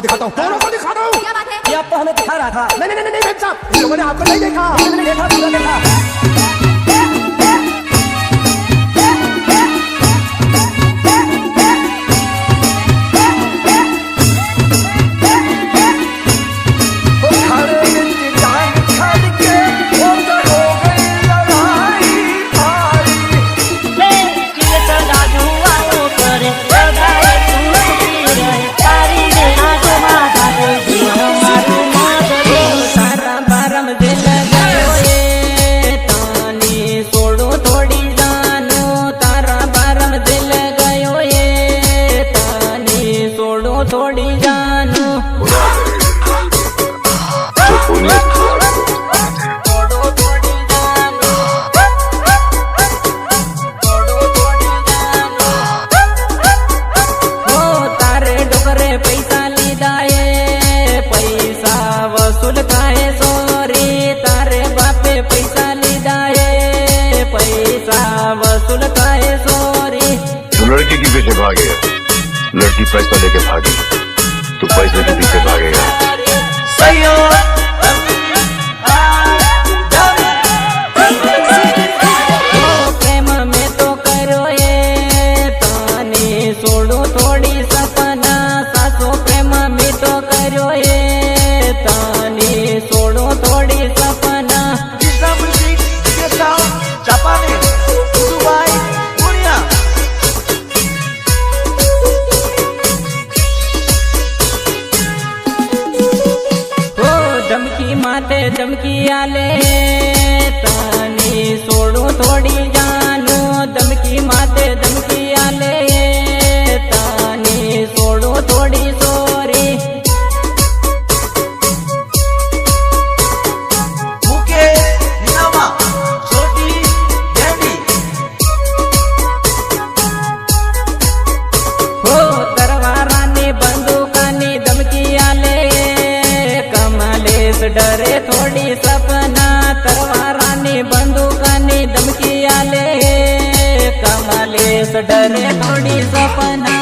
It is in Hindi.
दिखाता हूँ, दोनों को दिखा रहा हूँ। क्या बात है? ये आपको हमें दिखा रहा था। नहीं नहीं नहीं नहीं साहब, इन लोगों ने आपको नहीं देखा। मैंने देखा, पूरा देखा। थोड़ी जानू तारे डोकरे पैसा लीधा है, पैसा वसूल काहे सोरी। तारे बापे पैसा लीधा है, पैसा वसूल काहे सोरी। तू लड़की के पीछे भागे, लड़की पैसा लेके भागी, तू पैसे के पीछे भागेगा। सही हो प्रेम में तो करो ये ताने छोड़ो थोड़ी सपना। सासो प्रेम में तो करो ये ताने छोड़ो थोड़ी सपना। धमकी माते धमकी आले तानी छोड़ो थोड़ी जानू। धमकी माते धमकी आले तानी छोड़ो थोड़ी सोरी। हो तरवारानी बंदूकानी धमकी आले, कमलेश डरे थोड़ी सपना। तरवारानी बंदूकानी धमकी आले, कमलेश डरे थोड़ी सपना।